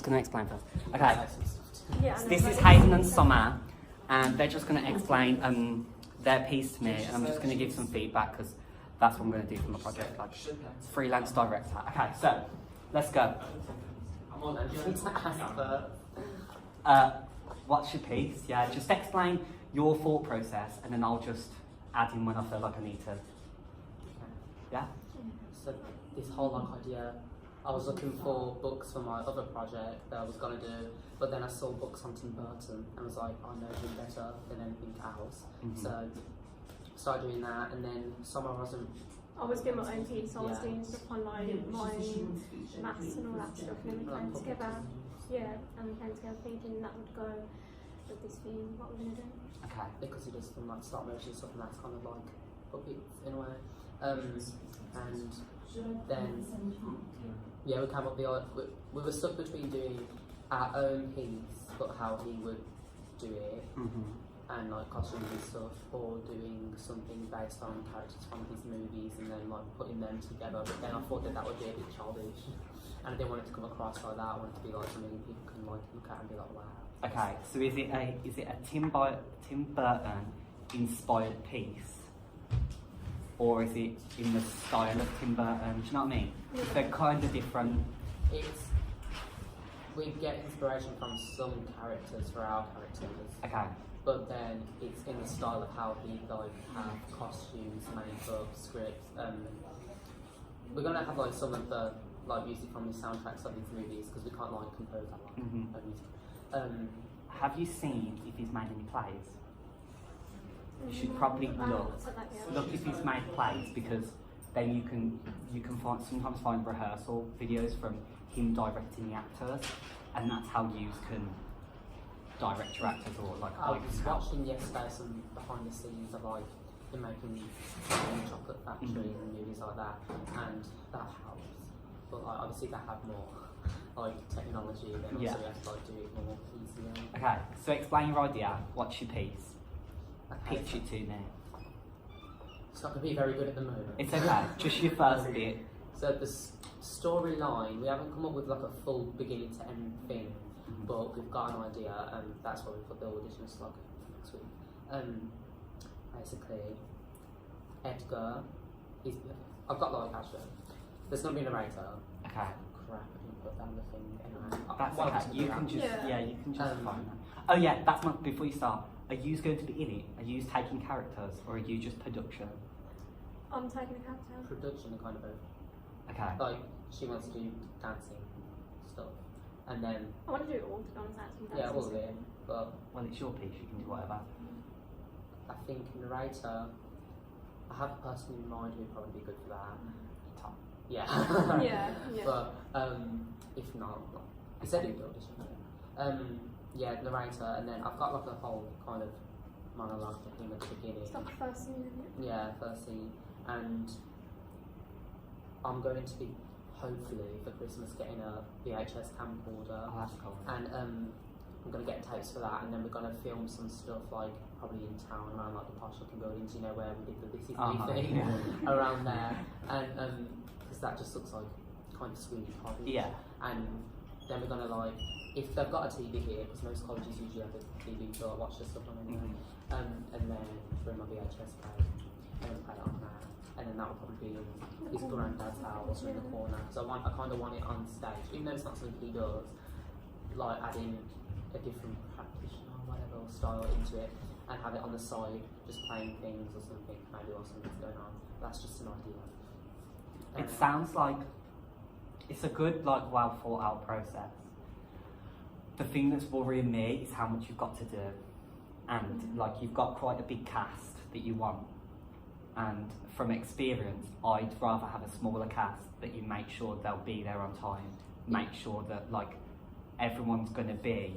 going to explain first. Okay, Yeah, so this is Hayden and Summer, and they're just going to explain their piece to me, and I'm just going to give some feedback because that's what I'm going to do for my project, like freelance director. Okay, so let's go. What's your piece? Yeah, just explain your thought process, and then I'll just add in when I feel like I need to. Yeah. So this whole idea, I was looking for books for my other project that I was gonna do, but then I saw books on Tim Burton and was like, I know him better than anything else. So started doing that, and then summer wasn't. I was doing my own piece, I was doing stuff on like my maths and all that stuff, and then we came together. Yeah, and we came together thinking that would go with this theme, what we're going to do. Okay. Because he does some like stop motion stuff, and that's kind of like puppets in a way. And then yeah, we came up with we were stuck between doing our own piece, but how he would do it, and like costumes and stuff, or doing something based on characters from his movies and then like putting them together. But then I thought that would be a bit childish, and I didn't want it to come across like that. I want it to be like something people can like look at and be like, wow. Okay, so is it a Tim Burton inspired piece, or is it in the style of Tim Burton? Do you know what I mean? They're kind of different. We get inspiration from some characters for our characters. Okay. But then it's in the style of how he like have costumes, makeup, scripts. We're gonna have like some of the like music from the soundtracks of these movies because we can't like compose that like music. Have you seen if he's made any plays? You should probably look if he's made plays, because then you can sometimes find rehearsal videos from him directing the actors, and that's how you can direct your actors or like. I was watching yesterday some behind the scenes of like him making chocolate factory and movies like that, and that helps. But like, obviously they have more like technology, then also you have to like do it more easier. Okay, so explain your idea. What's your piece? Okay. Pitch it to me. It's not going to be very good at the moment. It's okay, just your first bit. So the storyline, we haven't come up with like a full beginning to end thing, but we've got an idea, and that's why we put the audition slot for next week. Basically, Edgar, I've got like actually, there's going to be a narrator. Okay. Crap, I didn't put down the thing anyway. That's okay. You can just find that. Oh yeah, that's not before you start. Are you going to be in it? Are you taking characters, or are you just production? I'm taking a character. Production, kind of both. Okay. Like she wants to do dancing stuff, and then I want to do it all, to be honest, actually. yeah, all of it. But well, it's your piece. You can do whatever. I think narrator. I have a person in mind who would probably be good for that. Tom. Yeah. yeah. But if not, I said it would audition. Yeah, narrator, and then I've got like a whole kind of monologue for him at the beginning. It's like the first scene, isn't it? Yeah, first scene, and I'm going to be hopefully for Christmas getting a VHS camcorder. Oh, that's cool. And I'm going to get tapes for that, and then we're going to film some stuff like probably in town around like the posh looking buildings, you know, where we did the This Is Me thing around there, and because that just looks like kind of Swedish hobby. Yeah. And then we're going to like, if they've got a TV here, because most colleges usually have a TV, so I watch the stuff on anyway, and then bring my VHS player and play it on there, and then that will probably be his granddad's house or in the corner. So I kind of want it on stage, even though it's not something he does, like adding a different practitioner or whatever style into it, and have it on the side, just playing things or something, maybe or something's going on. That's just an idea. It sounds like it's a good, like, well thought out process. The thing that's worrying me is how much you've got to do, and like you've got quite a big cast that you want. And from experience, I'd rather have a smaller cast that you make sure they'll be there on time. Make sure that like everyone's going to be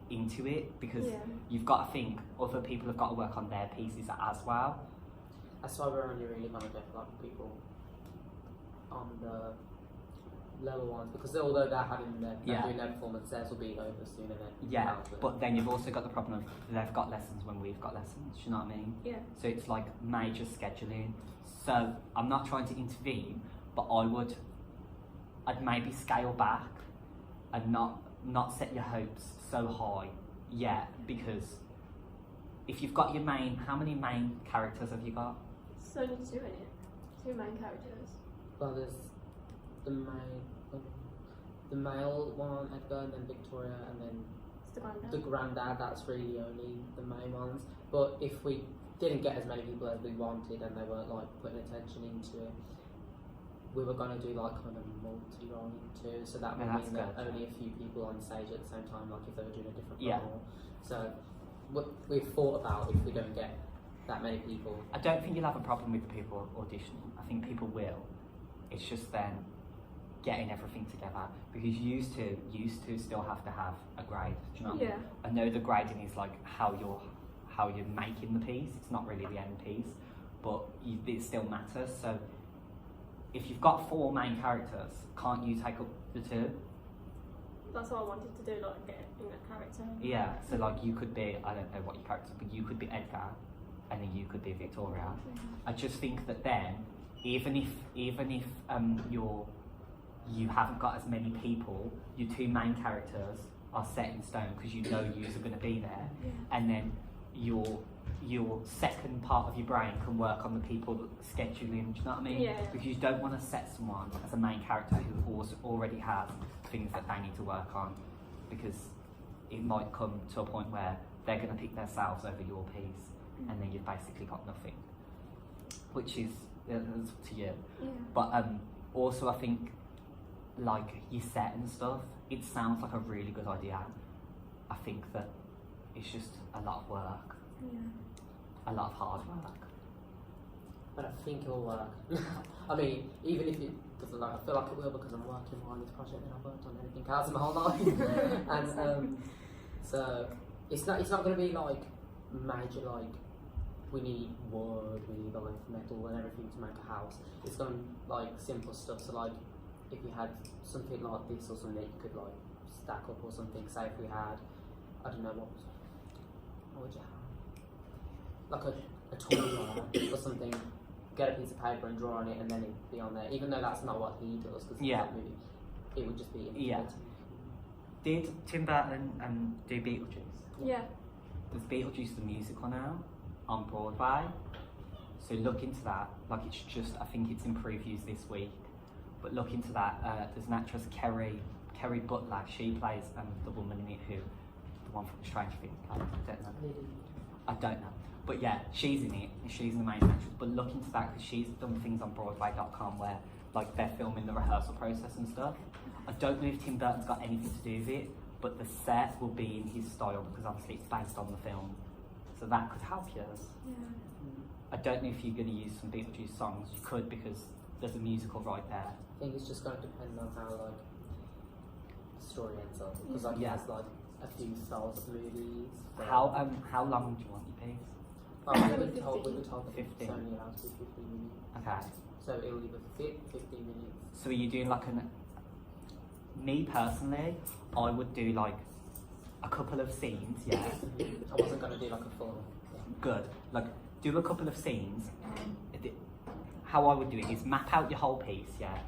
into it, because you've got to think other people have got to work on their pieces as well. That's why we're only really going to get like people on the lower ones, because although they're having they're doing their performance, theirs will be over soon, innit? Yeah, but then you've also got the problem of they've got lessons when we've got lessons, you know what I mean? Yeah. So it's like major scheduling. So I'm not trying to intervene, but I'd maybe scale back and not not set your hopes so high yet, because if you've got your main, how many main characters have you got? It's only two in it. Two main characters. Well, there's the male one, Edgar, and then Victoria, and then It's the granddad. the granddad. That's really only the main ones. But if we didn't get as many people as we wanted, and they weren't like putting attention into it, we were gonna do like kind of multi-rolling too. So that would mean that only a few people on stage at the same time, like if they were doing a different role. So we've thought about if we don't get that many people. I don't think you'll have a problem with the people auditioning. I think people will. It's just then getting everything together, because you used to still have to have a grade. Do you know what I mean? I know the grading is like how you're making the piece. It's not really the end piece, but it still matters. So if you've got 4 main characters, can't you take up the 2? That's what I wanted to do, like get in that character. Yeah. So like you could be, I don't know what your character, but you could be Edgar, and then you could be Victoria. I just think that then, even if you haven't got as many people, your 2 main characters are set in stone because you know you are going to be there, and then your second part of your brain can work on the people scheduling. Do you know what I mean? Yeah. Because you don't want to set someone as a main character who also already has things that they need to work on, because it might come to a point where they're going to pick themselves over your piece, and then you've basically got nothing, which is it's up to you. But also I think like your set and stuff, it sounds like a really good idea. I think that it's just a lot of work, a lot of hard work. But I think it'll work. I mean, even if it doesn't, like, I feel like it will, because I'm working more on this project than I've worked on anything else in my whole life. And so it's not going to be like major, like we need wood, we need like metal and everything to make a house. It's going to be like simple stuff. So like if you had something like this or something that you could like stack up or something. Say if we had, I don't know what would you have? Like a tool or something. Get a piece of paper and draw on it, and then it'd be on there. Even though that's not what he does, because it would just be. Did Tim Burton do Beetlejuice? Yeah. There's Beetlejuice the musical now on Broadway, so look into that. Like it's just, I think it's in previews this week, but look into that. There's an actress, Kerry Butler. She plays the woman in it who, the one from Stranger Things. I don't know. But yeah, she's in it, and she's an amazing actress. But look into that, because she's done things on Broadway.com where like they're filming the rehearsal process and stuff. I don't know if Tim Burton's got anything to do with it, but the set will be in his style, because obviously it's based on the film. So that could help you. I don't know if you're going to use some Beetlejuice songs. You could, because there's a musical right there. I think it's just going to depend on how like the story ends up, because like it has like a few styles of movies. How long do you want your piece? We were told that 15. it's only allowed to be 15 minutes. Okay. So it'll either fit 15 minutes. So are you doing like me personally, I would do like a couple of scenes, yeah. I wasn't going to do like a full. Good. Like do a couple of scenes. How I would do it is map out your whole piece, yeah.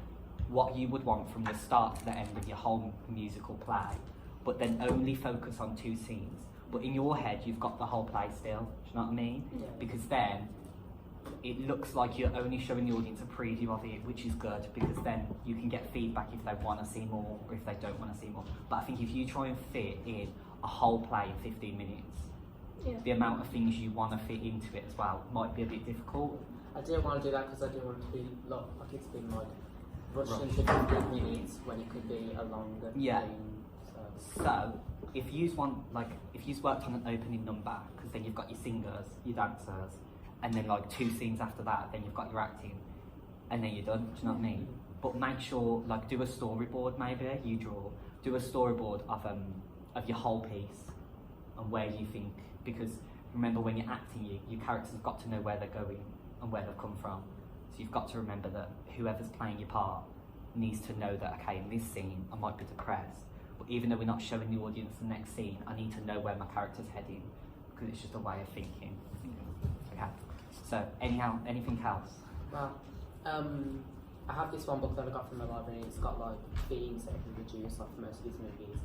What you would want from the start to the end of your whole musical play, but then only focus on 2 scenes. But in your head, you've got the whole play still. Do you know what I mean? Yeah. Because then it looks like you're only showing the audience a preview of it, which is good, because then you can get feedback if they want to see more or if they don't want to see more. But I think if you try and fit in a whole play in 15 minutes, the amount of things you want to fit into it as well might be a bit difficult. I didn't want to do that because I didn't want it to be like it's been like rushed into 15 minutes when it could be a longer thing. So if you've worked on an opening number, because then you've got your singers, your dancers, and then like 2 scenes after that, then you've got your acting, and then you're done. Do you know what I mean? But make sure, like, do a storyboard. Maybe you do a storyboard of your whole piece and where you think, because remember when you're acting, your characters have got to know where they're going and where they've come from. So you've got to remember that whoever's playing your part needs to know that, okay, in this scene I might be depressed, but even though we're not showing the audience the next scene, I need to know where my character's heading, because it's just a way of thinking. Okay. So anything else? Well, I have this one book that I got from the library. It's got like themes that I can reduce like for most of these movies,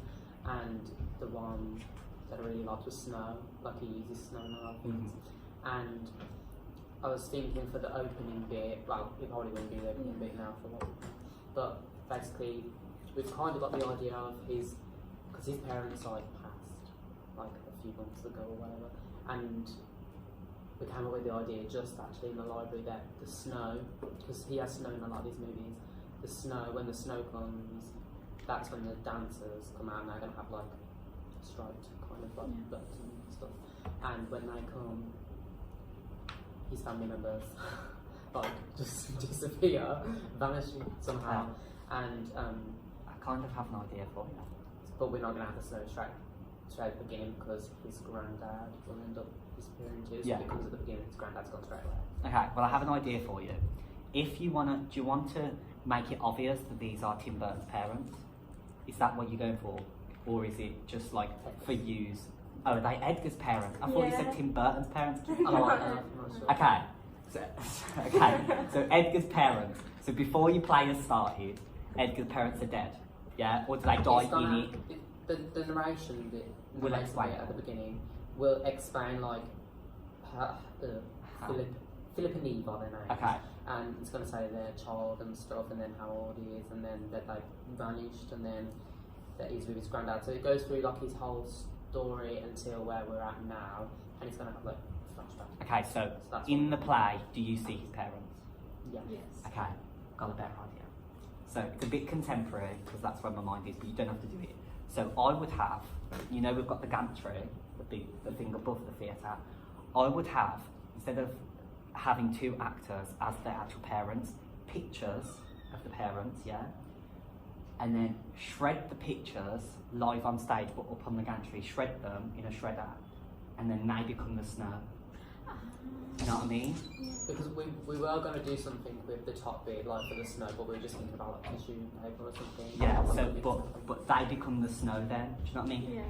and the one that I really liked was Snow. Like he uses snow now, I think. And I was thinking for the opening bit, well, it probably won't be the opening bit now for what, but basically we've kind of got the idea of his, because his parents like passed like a few months ago or whatever, and we came up with the idea just actually in the library that the snow, because he has snow in a lot of these movies, the snow, when the snow comes, that's when the dancers come out and they're going to have like striped kind of like buttons and stuff, and when they come, his family members like just disappear, vanish somehow, and I kind of have an idea for you. but we're not going to have the snow straight at the beginning because his granddad will end up disappearing too. So Yeah. if it comes at the beginning, his granddad's gone straight away. Okay, well I have an idea for you. If you wanna, do you want to make it obvious that these are Tim Burton's parents? Is that what you're going for? Or is it just like for use? Oh, are they Edgar's parents? I thought you said Tim Burton's parents. I'm not sure. Okay, so Edgar's parents. So before your players started, Edgar's parents are dead. Yeah, or do they die It's gonna- in it? The narration bit, Will narrator explain bit it. at the beginning will explain like How? Philip and Eve are their names. Okay. And it's going to say their child and stuff, and then how old he is, and then that they vanished, and then that he's with his granddad. So it goes through like his whole story until where we're at now, and it's going to have like flashbacks. Okay, so that's in the play, do you see his parents? Yeah. Yes. Okay, got a better idea. So it's a bit contemporary because that's where my mind is, but you don't have to do it. So I would have, you know, we've got the gantry, the thing above the theatre. I would have, instead of having two actors as their actual parents, pictures of the parents, yeah? And then shred the pictures live on stage, but up on the gantry, shred them in a shredder, and then they become the snow. You know what I mean? Because we were going to do something with the top bit, like for the snow, but we were just thinking about like tissue paper or something. Yeah, so, but they become the snow then, do you know what I mean? Yeah.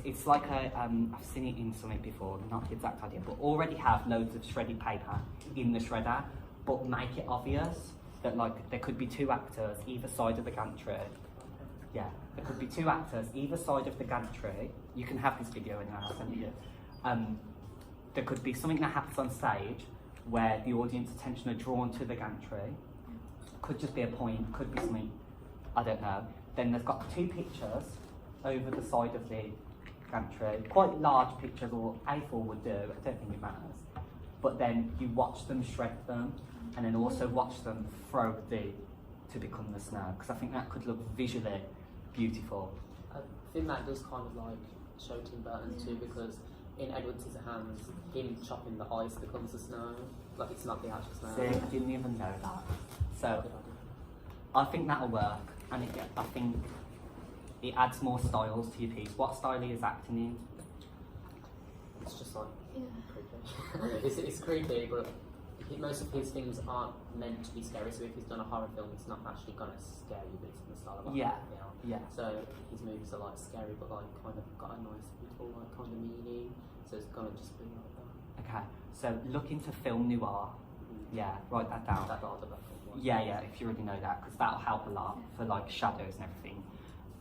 It's like a, I've seen it in something before, not the exact idea, but already have loads of shredded paper in the shredder, but make it obvious that like there could be two actors either side of the gantry. Yeah, there could be two actors either side of the gantry. You can have this video anyway, I'll send it you. There could be something that happens on stage where the audience attention are drawn to the gantry. Could just be a point, could be something, I don't know. Then there's got two pictures over the side of the gantry, quite large pictures, or A4 would do, I don't think it matters. But then you watch them shred them, and then also watch them throw to become the snow, because I think that could look visually beautiful. I think that does kind of like show Tim Burton too, because in Edward Scissorhands, him chopping the ice becomes the snow. Like it's not the actual snow. See, I didn't even know that. So I think that'll work, and I think it adds more styles to your piece. What style he is acting in? It's just like creepy. it's creepy, but most of his things aren't meant to be scary. So if he's done a horror film, it's not actually gonna scare you, but it's in the style of a horror film. Yeah. So his movies are like scary, but like kind of got a nice, beautiful, like kind of meaning. So it's gonna just be like that. Okay, so look into film noir. Yeah, write that down. That are the better ones. Yeah, if you already know that, because that'll help a lot for like shadows and everything.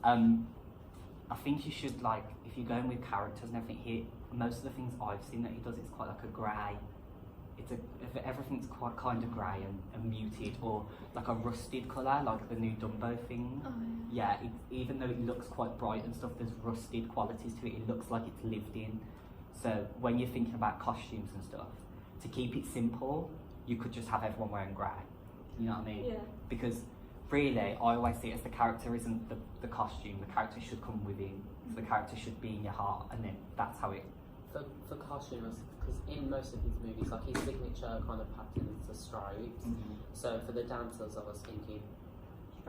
I think you should, like, if you're going with characters and everything, most of the things I've seen that he does, it's quite like a grey. Everything's quite kind of grey and muted, or like a rusted colour, like the new Dumbo thing. Oh, Yeah, even though it looks quite bright and stuff, there's rusted qualities to it. It looks like it's lived in. So when you're thinking about costumes and stuff, to keep it simple, you could just have everyone wearing grey. You know what I mean? Yeah. Because really, I always see it as the character isn't the costume. The character should come within. So the character should be in your heart, and then that's how it. For costumes, because in most of his movies, like his signature kind of pattern is the stripes. So for the dancers, I was thinking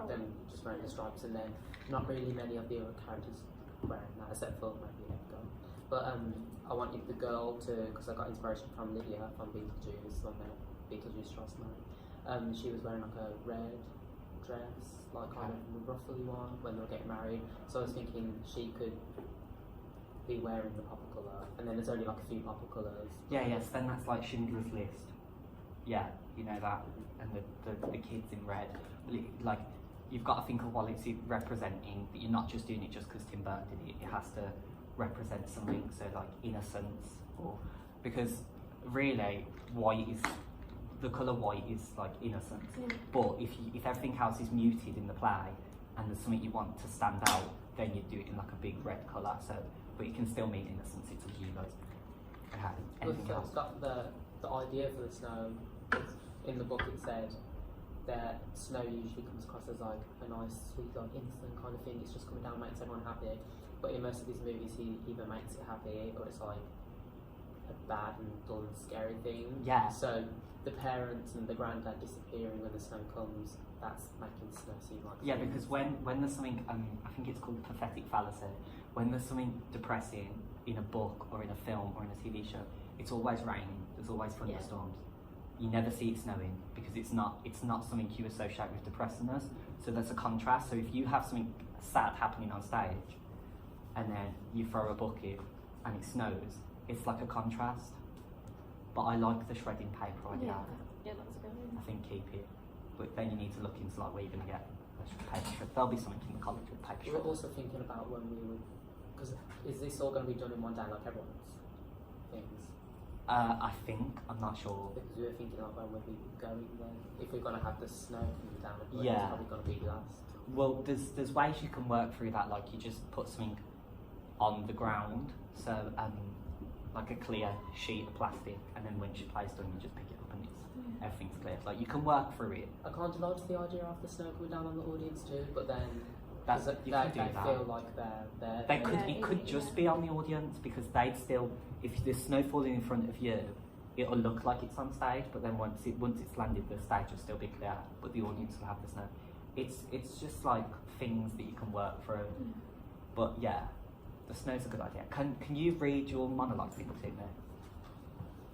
them just wearing the stripes, and then not really many of the other characters wearing that, except for maybe Edgar. But I wanted the girl to, because I got inspiration from Lydia from Beetlejuice, on the Beetlejuice Strauss. She was wearing like a red dress, like kind of a ruffly one when they were getting married. So I was thinking she could be wearing the purple colour, and then there's only like a few purple colours. Yeah, yes. Then that's like Schindler's List. Yeah, you know that, and the kids in red. Like you've got to think of what it's representing, that you're not just doing it just because Tim Burton did it. It has to represent something, so like innocence, or because really white is, the colour white is like innocence. But if everything else is muted in the play and there's something you want to stand out, then you do it in like a big red colour. So, but it can still mean innocence. It's up to you guys. Okay. Anything else? Got the idea for the snow. In the book, it said that snow usually comes across as like a nice, sweet, like innocent kind of thing. It's just coming down, makes everyone happy. But in most of these movies, he either makes it happy or it's like a bad and dull and scary thing. Yeah. So the parents and the granddad disappearing when the snow comes, that's making snow seem like. Yeah, because when there's something, I think it's called pathetic fallacy. When there's something depressing in a book or in a film or in a TV show, it's always raining. There's always thunderstorms. You never see it snowing because it's not something you associate with depressingness. So there's a contrast. So if you have something sad happening on stage, and then you throw a bucket and it snows, it's like a contrast. But I like the shredding paper idea. Yeah, that's a good one. I think keep it. But then you need to look into like where you're going to get the paper shred. There'll be something in the college with paper We shred. were also thinking about when we would, because is this all going to be done in one day like everyone's things? I think, I'm not sure. Because we were thinking like when we'd be going then, if we're going to have the snow coming down, it's Yeah. probably going to be last. Well, there's ways you can work through that. Like you just put something on the ground, so like a clear sheet of plastic, and then when she plays done, you just pick it up and everything's clear. Like you can work through it. I can't deny the idea of the snow coming down on the audience too, but then That's, they you can do that. feel like they're They could, Yeah, it could just be on the audience because they'd still, if there's snow falling in front of you, it'll look like it's on stage, but then once it's landed, the stage will still be clear, but the audience will have the snow. It's just like things that you can work through. But yeah, the snow's a good idea. Can you read your monologue thing to me?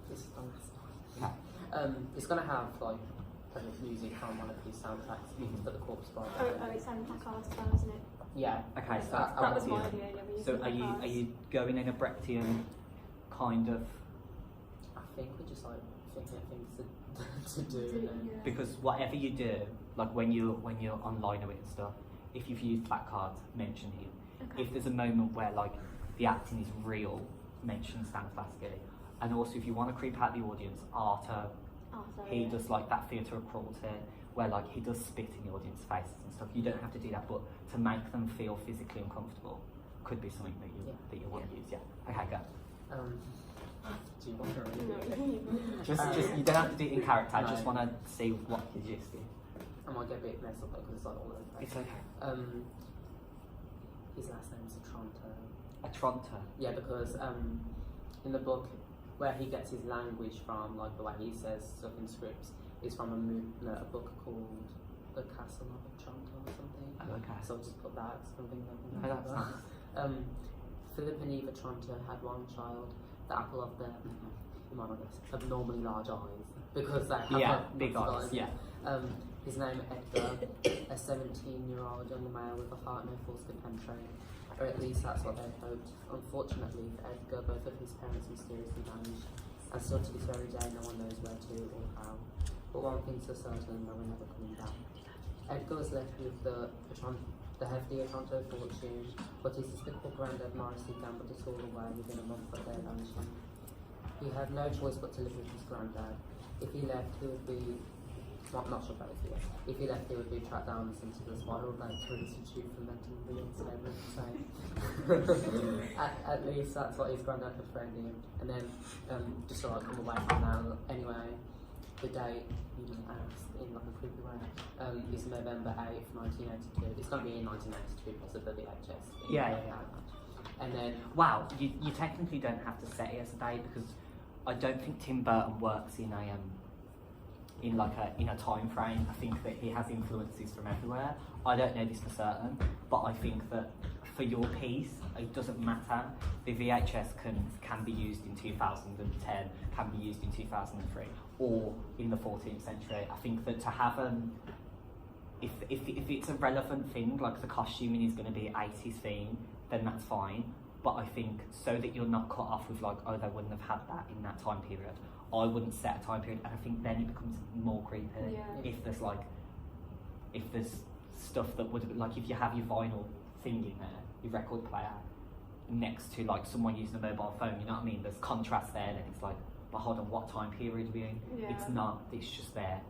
This is the last Okay. one. It's gonna have like music from one of these soundtracks for the Corpse Bride. It's on Placards as well, isn't it? Yeah. Okay, so That- that's That was my Brechtian. idea, yeah, we used So the are you Placards. going in a Brechtian kind of, I think we're just like thinking of things to do. And Yeah. because whatever you do, like when you're online with and stuff, if you've used placards, mention him. Okay. If there's a moment where like the acting is real, mention Stanislavski. And also if you want to creep out the audience, Arthur, Oh, sorry, he yeah. does like that theatre of cruelty where like he does spit in the audience faces and stuff. You don't have to do that, but to make them feel physically uncomfortable could be something that you want to use. Yeah. Okay, go. Do you want to read it? No. Just you don't have to do it in character. I just want to see what the gist is. I might get a bit messed up because it's like all over the place. It's okay. His last name's Atronto. Atronto. Yeah, because in the book where he gets his language from, like the way he says stuff in scripts, is from a book called The Castle of Otranto or something. Oh, okay. So I'll just put that something like No, that. that's nice. Philip and Eve Otranto had one child, the apple of their abnormally large eyes, because they have Yeah, big eyes. Yeah. His name Edgar, a 17-year-old young male with a heart no force could penetrate, or at least that's what they hoped. Unfortunately for Edgar, both of his parents mysteriously vanished, and still to this very day no one knows where to or how. But one thing's for certain, no one ever coming back. Edgar was left with the hefty Otranto fortune, but his despicable granddad Morrissey gambled it all away within a month of their vanishing. He had no choice but to live with his granddad. If he left, he would be... not sure about if he left. If he left, he would be tracked down and sent to the Spiral Mental Institute for Mental Reinstatement. So, at least that's what his granddad had framed him. And then, just so I come away from now, anyway, the date, you know, in like a creepy way, is November 8th, 1982. It's going to be in 1982 because of the VHS. Yeah. And then... Wow, you technically don't have to set it as a day because I don't think Tim Burton works in a time frame. I think that he has influences from everywhere. I don't know this for certain, but I think that for your piece, it doesn't matter. The VHS can be used in 2010, can be used in 2003, or in the 14th century. I think that to have if it's a relevant thing, like the costuming is going to be 80s theme, then that's fine. But I think so that you're not cut off with like, oh, they wouldn't have had that in that time period. I wouldn't set a time period, and I think then it becomes more creepy. Yeah. If there's stuff that would, like, if you have your vinyl thing in there, your record player, next to like someone using a mobile phone, you know what I mean? There's contrast there, then it's like, but hold on, what time period are we in? Yeah. It's not, it's just there.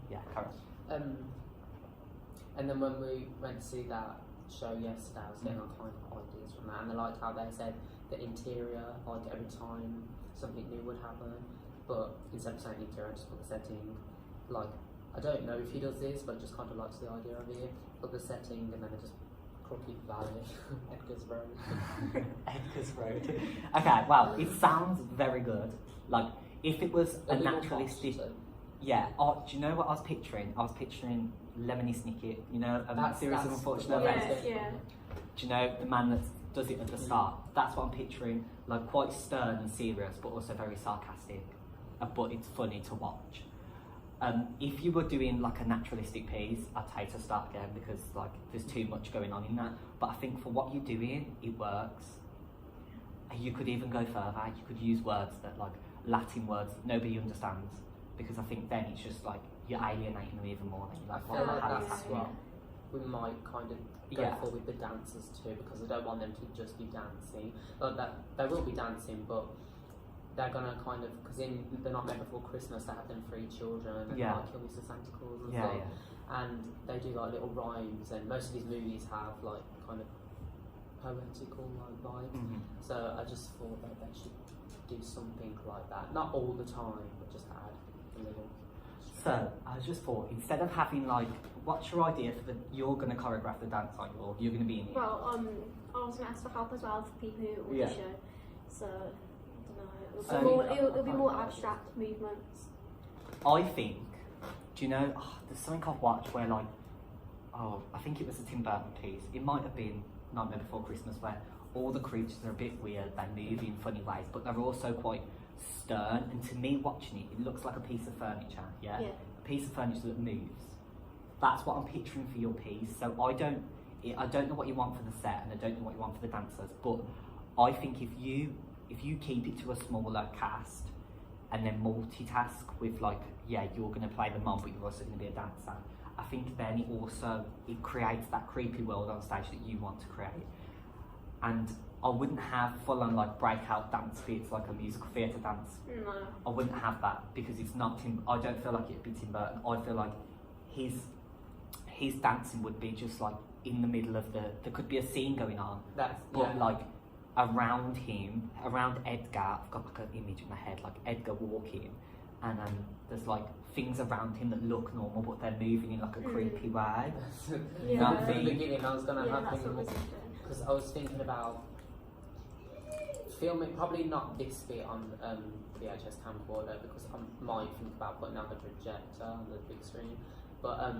Yeah, correct. And then when we went to see that show yesterday, I was getting all kind of ideas from that, and I liked how they said the interior, like every time something new would happen, but instead of saying interior, I just put the setting. Like, I don't know if he does this, but just kind of likes the idea of it. Put the setting, and then I just Crooked Valley, Edgar's Road. Edgar's Road. Okay, well, it sounds very good. Like, if it was a naturalistic. Yeah, do you know what I was picturing? I was picturing Lemony Snicket, you know, Series of Unfortunate Events. Yeah. Do you know the man that does it at the start? That's what I'm picturing, like quite stern and serious, but also very sarcastic. But it's funny to watch. If you were doing like a naturalistic piece, I'd hate to start again because like there's too much going on in that. But I think for what you're doing, it works. You could even go further. You could use words that like Latin words that nobody understands, because I think then it's just like you're alienating them even more. Then you're like, I feel like how that's does that work? we might kind of go for with the dancers too, because I don't want them to just be dancing. Like that, they will be dancing, but they're gonna kind of, because in they're not meant before Christmas, they have them 3 children and like Kill Mr. Santa Claus and stuff, and they do like little rhymes, and most of these movies have like kind of poetical like vibes. So I just thought that they should do something like that, not all the time, but just add a little. So I just thought, instead of having like, what's your idea for you're going to choreograph the dance, like, or you're going to be in it? Well, I was going to ask for help as well for people who audition. So I don't know. It'll be more abstract movements. I think. Do you know? There's something I've watched where like, I think it was a Tim Burton piece. It might have been Nightmare Before Christmas, where all the creatures are a bit weird. They move in funny ways, but they're also quite stern. And to me, watching it, it looks like a piece of furniture. Yeah. A piece of furniture that moves. That's what I'm picturing for your piece. So I don't know what you want for the set, and I don't know what you want for the dancers. But I think if you keep it to a smaller cast, and then multitask with like, you're going to play the mom, but you're also going to be a dancer. I think then it creates that creepy world on stage that you want to create. And I wouldn't have full on like breakout dance bits like a musical theatre dance. No. I wouldn't have that, because it's not Tim. I don't feel like it'd be Tim Burton. I feel like his dancing would be just like in the middle of there could be a scene going on, like around him, around Edgar. I've got like an image in my head, like Edgar walking, and there's like things around him that look normal, but they're moving in like a creepy way. At the beginning, I was gonna have that's things what because I was thinking about filming, probably not this bit on VHS camcorder, because I might think about putting on the projector on the big screen, but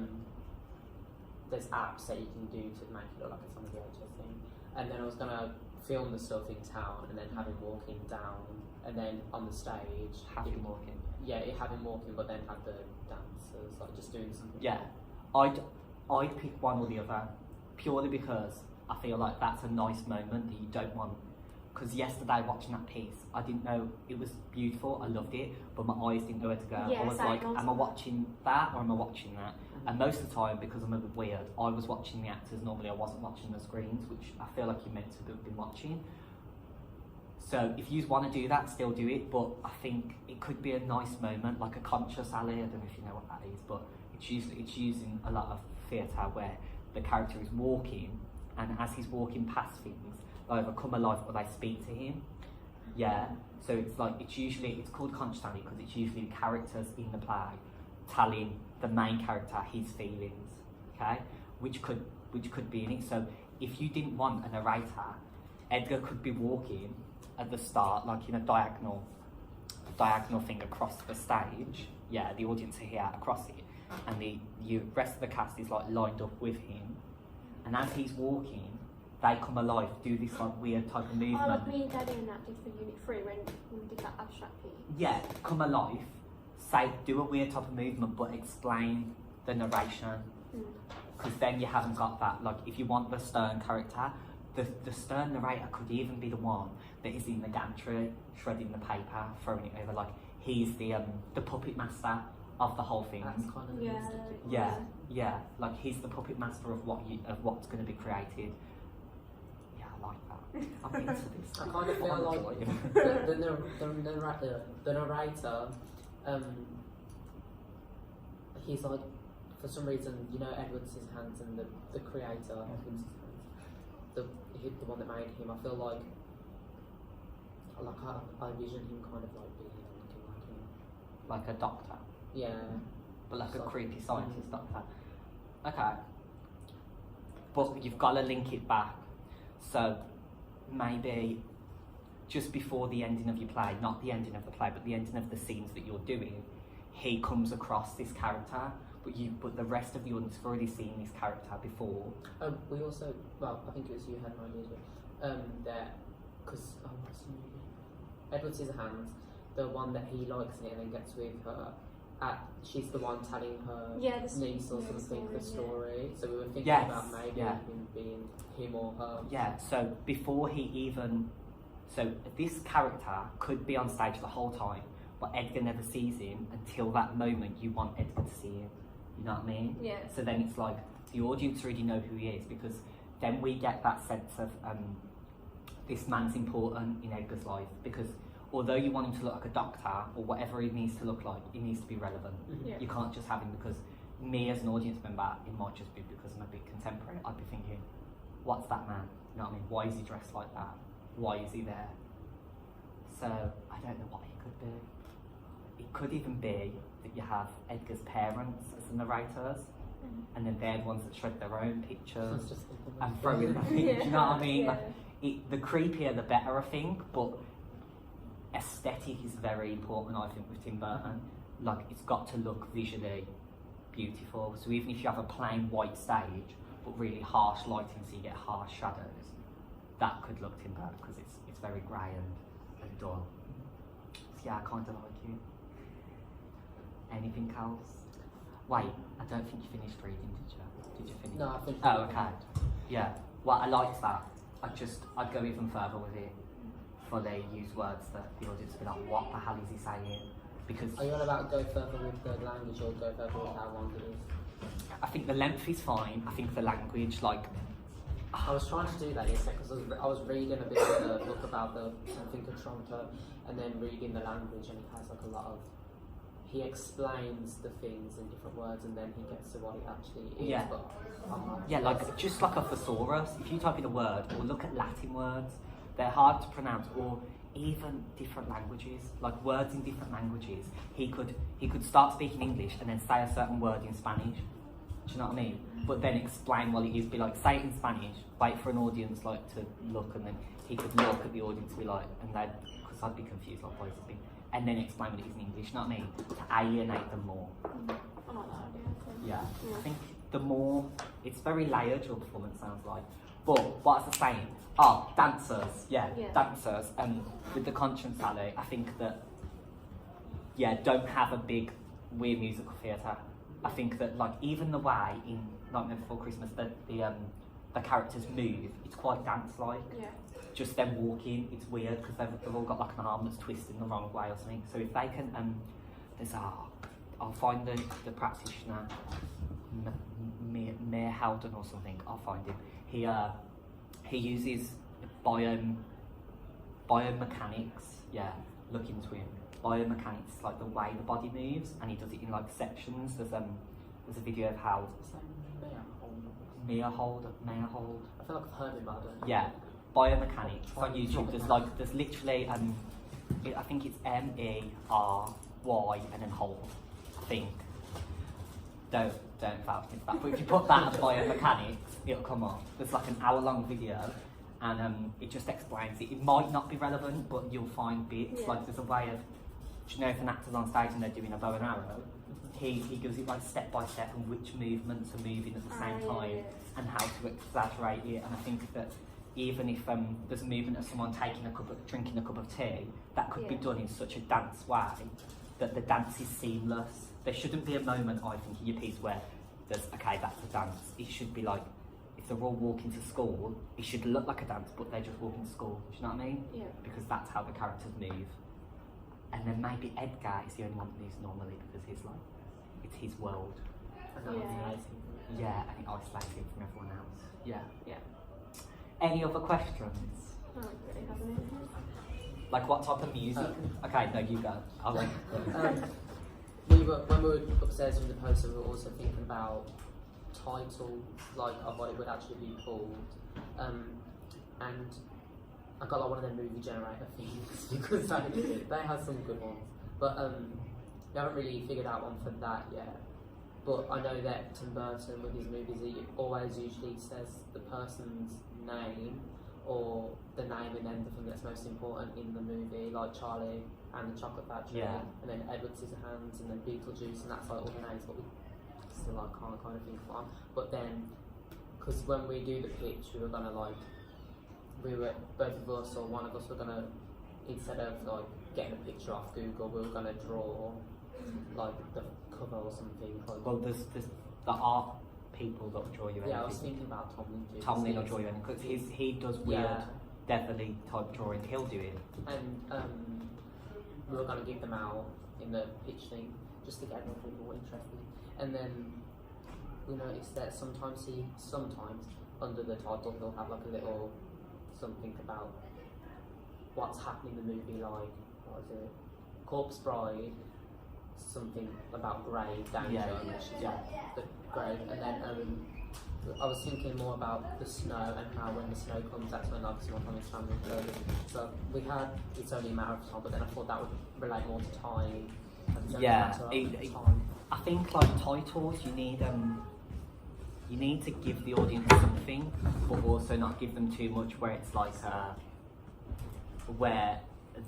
there's apps that you can do to make it look like it's on the VHS thing. And then I was gonna film the stuff in town and then have him walking down, and then on the stage Have him walking. Yeah, have him walking, but then have the dancers like just doing something. Yeah, I'd pick one or the other, purely because I feel like that's a nice moment that you don't want. Because yesterday watching that piece, I didn't know, it was beautiful, I loved it, but my eyes didn't know where to go. Yeah, I was like, am I watching that or am I watching that? And most of the time, because I'm a bit weird, I was watching the actors. Normally I wasn't watching the screens, which I feel like you're meant to have been watching. So if you want to do that, still do it, but I think it could be a nice moment, like a concha sally. I don't know if you know what that is, but it's used in a lot of theatre where the character is walking, and as he's walking past things, they either come alive or they speak to him. Yeah, so it's like, it's called concha sally because it's usually the characters in the play telling the main character his feelings, okay, which could be in it. So if you didn't want a narrator, Edgar could be walking at the start, like in a diagonal thing across the stage. Yeah, the audience are here across it, and the rest of the cast is like lined up with him. And as he's walking, they come alive, do this like weird type of movement. Like me and Daddy and that did for Unit 3 when we did that abstract piece. Yeah, come alive, do a weird type of movement, but explain the narration. Because then you haven't got that. Like, if you want the stern character, the stern narrator could even be the one that is in the gantry, shredding the paper, throwing it over. Like, he's the puppet master of the whole thing. That's kind of Yeah. Yeah, like he's the puppet master of what's going to be created. Yeah, I like that. I'm into this. I kind of feel like the narrator, he's like, for some reason, you know, Edward Scissorhands and the creator, the one that made him. I feel like I envision him kind of like being looking like him. Like a doctor, Yeah. but like a So- creepy scientist doctor. Okay. But you've got to link it back. So maybe just before the ending of your play, not the ending of the play, but the ending of the scenes that you're doing, he comes across this character, but the rest of the audience have already seen this character before. We also, well, I think it was you had an idea, that, because, what's the name? Edward Scissorhands, the one that he likes in it and then gets with her, she's the one telling her Yeah, the niece or story, something the yeah. story. So we were thinking Yes, about maybe yeah. him being him or her. Yeah, so before he even... So this character could be on stage the whole time, but Edgar never sees him until that moment you want Edgar to see him. You know what I mean? Yeah. So then it's like, the audience already know who he is, because then we get that sense of this man's important in Edgar's life, because although you want him to look like a doctor or whatever he needs to look like, he needs to be relevant. Yeah. You can't just have him because me as an audience member, it might just be because I'm a bit contemporary. I'd be thinking, what's that man? You know what I mean? Why is he dressed like that? Why is he there? So I don't know what he could be. It could even be that you have Edgar's parents as the narrators, and then they're the ones that shred their own pictures Just thinking and throw in the thing. Do you know what I mean? Yeah. Like, the creepier the better, I think, but aesthetic is very important, I think, with Tim Burton. Like, it's got to look visually beautiful. So even if you have a plain white stage, but really harsh lighting, so you get harsh shadows, that could look Tim Burton, because it's very grey and dull. So yeah, I kind of like it. Anything else? Wait, I don't think you finished reading, did you? Did you finish? No, I finished Oh, reading. okay. Yeah. Well, I liked that. I'd go even further with it. Fully use words that the audience would be like, what the hell is he saying? Because Are you on about go further with the language or go further with how long it is? I think the length is fine. I think the language, like, I was trying to do that yesterday because I was reading a bit of the book about the something of Toronto and then reading the language, and it has like a lot of. He explains the things in different words and then he gets to what it actually is. Yeah. But I'm not. yeah, like just like a thesaurus. If you type in a word or look at Latin words, they're hard to pronounce, or even different languages, like words in different languages. He could start speaking English and then say a certain word in Spanish. Do you know what I mean? But then explain what it is. Be like, say it in Spanish. Wait for an audience like to look, and then he could look at the audience and be like, and they, because I'd be confused like what is it, and then explain what it is in English. You know what I mean? To alienate them more. I like that idea. Yeah. I think the more it's very layered. Your performance sounds like. But what's the saying? Oh, dancers. Yeah. Dancers. And with the Conscience Alley, I think that don't have a big weird musical theatre. I think that like even the way in Nightmare Before Christmas that the characters move, it's quite dance-like. Yeah. Just them walking, it's weird because they've all got like an arm that's twisted the wrong way or something. So if they can, I'll find the practitioner, Mayor Howden or something. I'll find him. He uses biomechanics. Yeah, look into him. Biomechanics, like the way the body moves, and he does it in like sections. There's a video of how Mayor Hold. I feel like I've heard it, but I don't know. Yeah, biomechanics on YouTube. There's literally I think it's MERY and then hold. I think. Don't vouch into that. But if you put that as biomechanics, it'll come up. There's like an hour-long video, and it just explains it. It might not be relevant, but you'll find bits. Yeah. Like there's a way of, do you know, if an actor's on stage and they're doing a bow and arrow, he gives it like step by step and which movements are moving at the same time and how to exaggerate it. And I think that even if there's a movement of someone drinking a cup of tea, that could be done in such a dance way that the dance is seamless. There shouldn't be a moment, I think, in your piece where there's, okay, that's a dance. It should be like, if they're all walking to school, it should look like a dance, but they're just walking to school. Do you know what I mean? Yeah. Because that's how the characters move. And then maybe Edgar is the only one that moves normally because he's like it's his world. And that isolates him. Yeah, and it isolates him from everyone else. Yeah. Yeah. Any other questions? I don't really have any. Like what type of music? Okay, no, you go. I'll wait. When we were upstairs with the poster, we were also thinking about titles, like of what it would actually be called. And I got like one of them movie generator things because they have some good ones. But we haven't really figured out one for that yet. But I know that Tim Burton with his movies, he always usually says the person's name or the name and then the thing that's most important in the movie, like Charlie and the Chocolate Factory, Yeah. and then Edward Scissorhands, and then Beetlejuice, and that's like all the names, but we still like can't kind of think of one. But then, because when we do the pitch, we were gonna like, both of us or one of us were gonna, instead of like getting a picture off Google, we were gonna draw like the cover or something. Like, Well, there's the art people that will draw you anything. yeah, I was thinking about Tomlin too. Tomlin will draw you anything because he does weird, Yeah. devilly type drawing. He'll do it. And we were going to give them out in the pitch thing just to get more people interested. And then we noticed that sometimes under the title he'll have like a little something about what's happening in the movie, like what is it, Corpse Bride, something about grave danger, Yeah. which is the grave. And then I was thinking more about the snow and how when the snow comes, that's when like someone from his family goes. So we had It's Only a Matter of Time, but then I thought that would relate more to time. It's Only a Yeah, Matter of it- time. I think like titles, you need to give the audience something, but also not give them too much where it's like where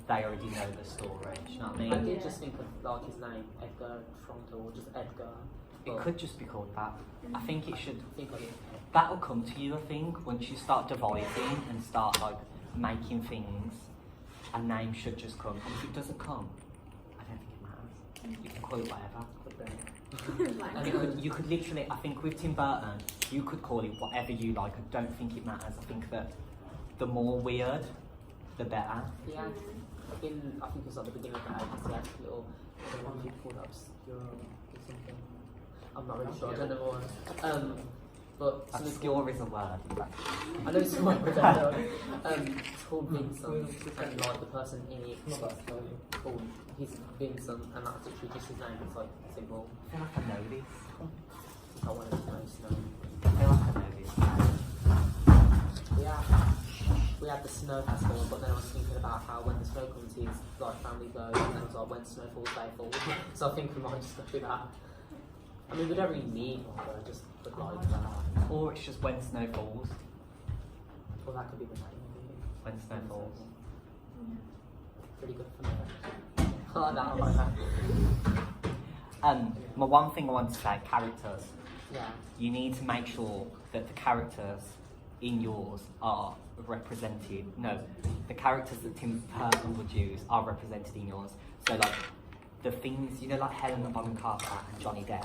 they already know the story. Do you know what I mean? I did just think of like his name, Edgar Tronto, or just Edgar. It could just be called that. I think it should. think of it. That'll come to you, I think, once you start devising and start like making things. A name should just come. And if it doesn't come, I don't think it matters. You can call it whatever. Like, You could literally, I think with Tim Burton, you could call it whatever you like. I don't think it matters. I think that the more weird, the better. Yeah, I think it was at the beginning of the agency, he had a little, one he called obscure or something. I'm not really sure, I don't know what. But something Obscure is a word. I know it's one with that. It's called Vincent, and like the person in it is like called, he's Vincent, and that's literally just his name. It's like simple. I feel like I know this. It's not one of his names. No. I feel like I know this. We had the snow festival, but then I was thinking about how when the snow comes, his like family goes, and then it was like when snow falls, they fall. So I think we might just go through that. I mean, we don't really need one, but I just would like that. Or it's just when snow falls. Well, that could be the name. When snow falls. Pretty good for me. I like that. I like that. My one thing I want to say, characters. Yeah. You need to make sure that the characters in yours are represented. No, the characters that Tim Burton would use are represented in yours. So like the things, like Helena Bonham Carter and Johnny Depp,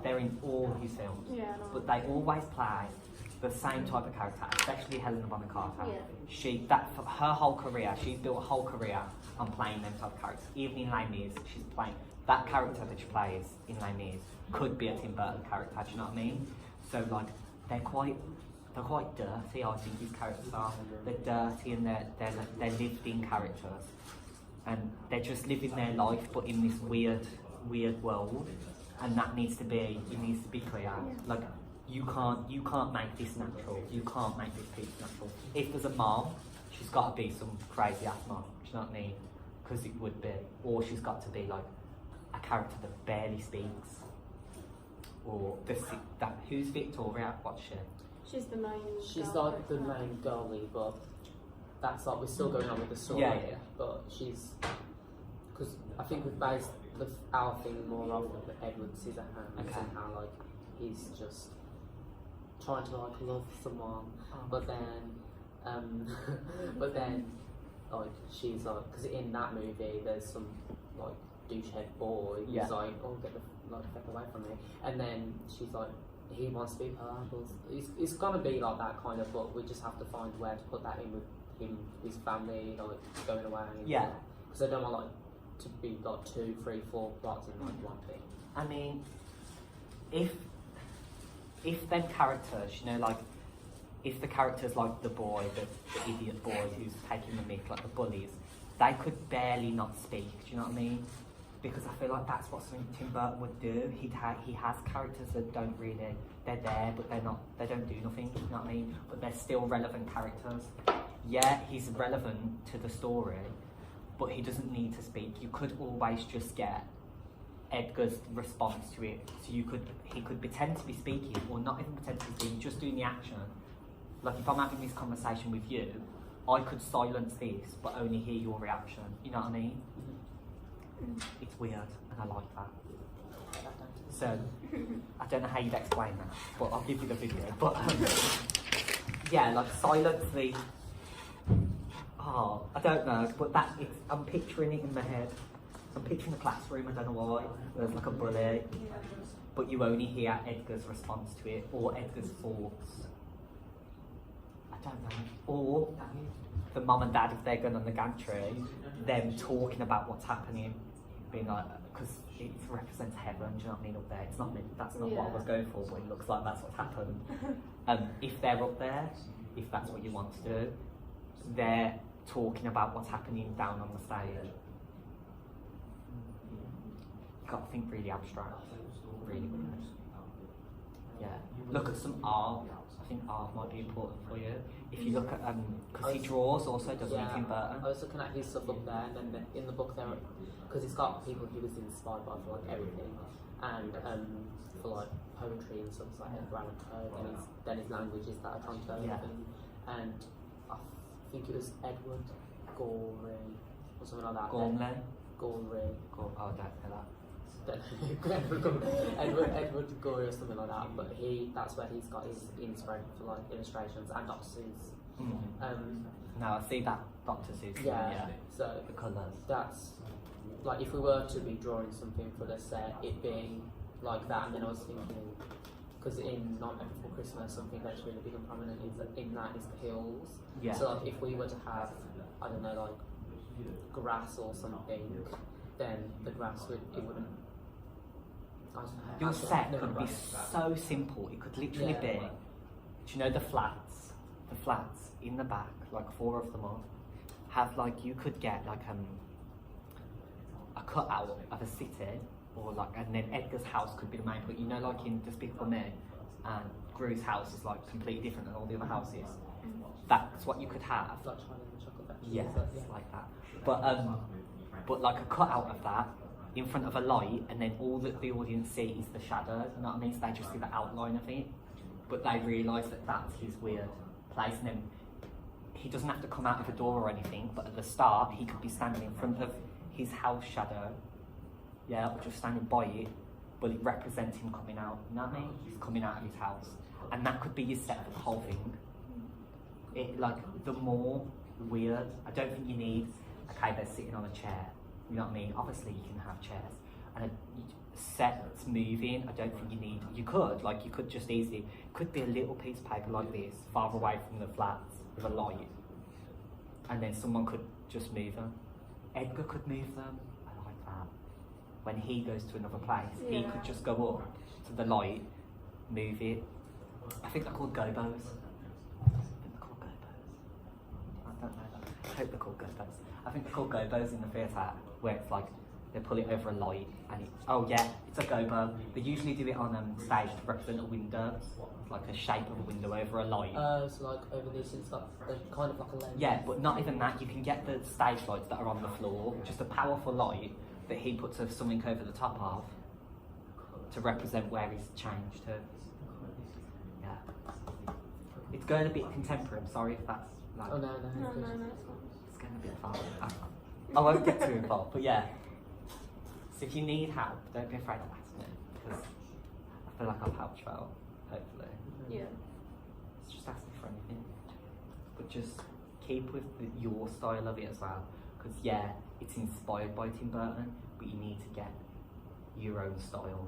they're in all his films. Yeah, But they always play the same type of character, especially Helena Bonham Carter. Yeah. Her whole career, she's built a whole career on playing them type of characters. Even in Les Mis, she's playing that character that she plays in Les Mis could be a Tim Burton character. Do you know what I mean? So like they're quite dirty. I think his characters are. They're dirty and they're lived-in characters, and they're just living their life, but in this weird world. And that needs to be clear. Like you can't make this natural. You can't make this piece natural. If there's a mom, she's got to be some crazy ass mom. Do you know what I mean? Because it would be, or she's got to be like a character that barely speaks. Or who's Victoria? What's she? she's the main. She's girl like the character. main girlie, but that's like we're still going on with the story. Yeah. But she's because I think we've based our thing more off of Edward Scissorhands Okay. and how like he's just trying to like love someone, but then like she's like because in that movie there's some like douchehead boy who's Yeah. like get the fuck away from me, and then she's like he wants to be her. It's gonna be like that kind of, but we just have to find where to put that in with him, his family, like going away. Yeah. Because I don't want like to be like 2, 3, 4 plots in like one thing. I mean, if them characters, you know, like, if the characters like the boy, the idiot boy who's taking the mick, like the bullies, they could barely not speak, do you know what I mean? Because I feel like that's what something Tim Burton would do. He has characters that don't really, they're there, but they don't do nothing, you know what I mean? But they're still relevant characters. Yeah, he's relevant to the story, but he doesn't need to speak. You could always just get Edgar's response to it. So he could pretend to be speaking, or not even pretend to be speaking, just doing the action. Like if I'm having this conversation with you, I could silence this, but only hear your reaction. You know what I mean? It's weird, and I like that. So, I don't know how you'd explain that, but I'll give you the video. But yeah, like silence the. Oh, I don't know, but I'm picturing it in my head. I'm picturing the classroom. I don't know why. There's like a bully, but you only hear Edgar's response to it, or Edgar's thoughts. I don't know. Or the mum and dad, if they're going on the gantry, them talking about what's happening, being like, because it represents heaven, do you know what I mean, up there? It's not, that's not what I was going for, but it looks like that's what's happened. If they're up there, if that's what you want to do, they're talking about what's happening down on the stage. You've got to think really abstract, really weird. Yeah. Look at some art. I think art might be important for you. If you look at, because he draws also, doesn't he, Tim Burton? I was looking at his stuff up there, and then in the book there, because it's got people he was inspired by for like everything, and for like poetry and stuff like Edgar Allan Poe, then his languages that are transferred, and I think it was Edward Gorey or something like that. Gormley? Gorey. Oh, I don't know that. Edward Gorey or something like that, but that's where he's got his inspiration for like illustrations and Dr. Seuss. No, I see that Dr. Seuss. Yeah. So the colours. That's like if we were to be drawing something for the set, it being like that, and then I was thinking, because in Nightmare Before Christmas, something that's really big and prominent is that in that is the hills. Yeah. So like if we were to have, I don't know, like grass or something, then the grass wouldn't. Your set could be so simple. It could literally be, do you know the flats? The flats in the back, like 4 of them are, have like, you could get like a cutout of a city, or like, and then Edgar's house could be the main point. You know, like in Despicable Me, and Gru's house is like completely different than all the other houses. That's what you could have. Like Charlie and the Chocolate Factory. Yes, like that. But like a cutout of that in front of a light, and then all that the audience see is the shadow, you know what I mean? So they just see the outline of it, but they realise that that's his weird place, and then he doesn't have to come out of a door or anything, but at the start he could be standing in front of his house shadow, or just standing by it, but it represents him coming out, you know what I mean? He's coming out of his house, and that could be his set for the whole thing. It, like, the more weird, I don't think you need, okay, they're sitting on a chair, you know what I mean? Obviously you can have chairs, and a set that's moving, I don't think you need, you could just easily, could be a little piece of paper like this, far away from the flats, with a light, and then someone could just move them. Edgar could move them, I like that. When he goes to another place, he could just go up to the light, move it. I think they're called gobos. I don't know that. I hope they're called gobos. I think they're called gobos in the theatre, where it's like they pull it over a light, and it's a gobo. They usually do it on stage to represent a window. It's like a shape of a window over a light. So like over this, it's like kind of like a lens. Yeah, but not even that. You can get the stage lights that are on the floor, just a powerful light that he puts something over the top of to represent where he's changed to. Yeah. It's going a bit contemporary. I'm sorry if that's like. Oh no. It's going a bit far. I won't get too involved, but yeah. So if you need help, don't be afraid to ask me, because I feel like I've helped you out, hopefully. Yeah. It's just asking for anything. But just keep with your style of it as well, because it's inspired by Tim Burton, but you need to get your own style.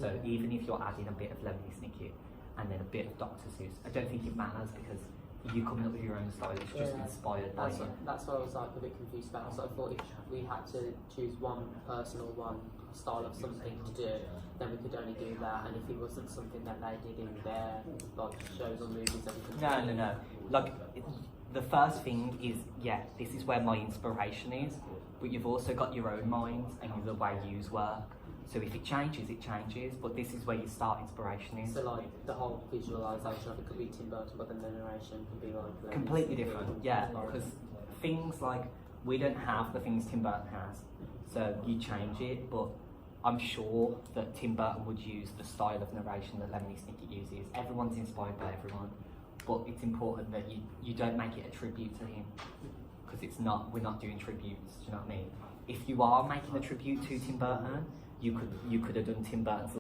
So even if you're adding a bit of Lemony Snicket and then a bit of Dr. Seuss, I don't think it matters, because you coming up with your own style. It's just Yeah. inspired by you. That's what I was like a bit confused about. So I thought if we had to choose one person or one style of something to do, then we could only do that. And if it wasn't something that they did in their like shows or movies, then we couldn't do it. No. Like, the first thing is, yeah, this is where my inspiration is, but you've also got your own mind and the way you work. So if it changes, it changes, but this is where you start inspiration is. So like the whole visualization of it could be Tim Burton, but then the narration could be like Completely different, yeah, because things like, we don't have the things Tim Burton has, so you change it, but I'm sure that Tim Burton would use the style of narration that Lemony Snicket uses. Everyone's inspired by everyone, but it's important that you don't make it a tribute to him, because we're not doing tributes, do you know what I mean? If you are making a tribute to Tim Burton, you could have done Tim Burton's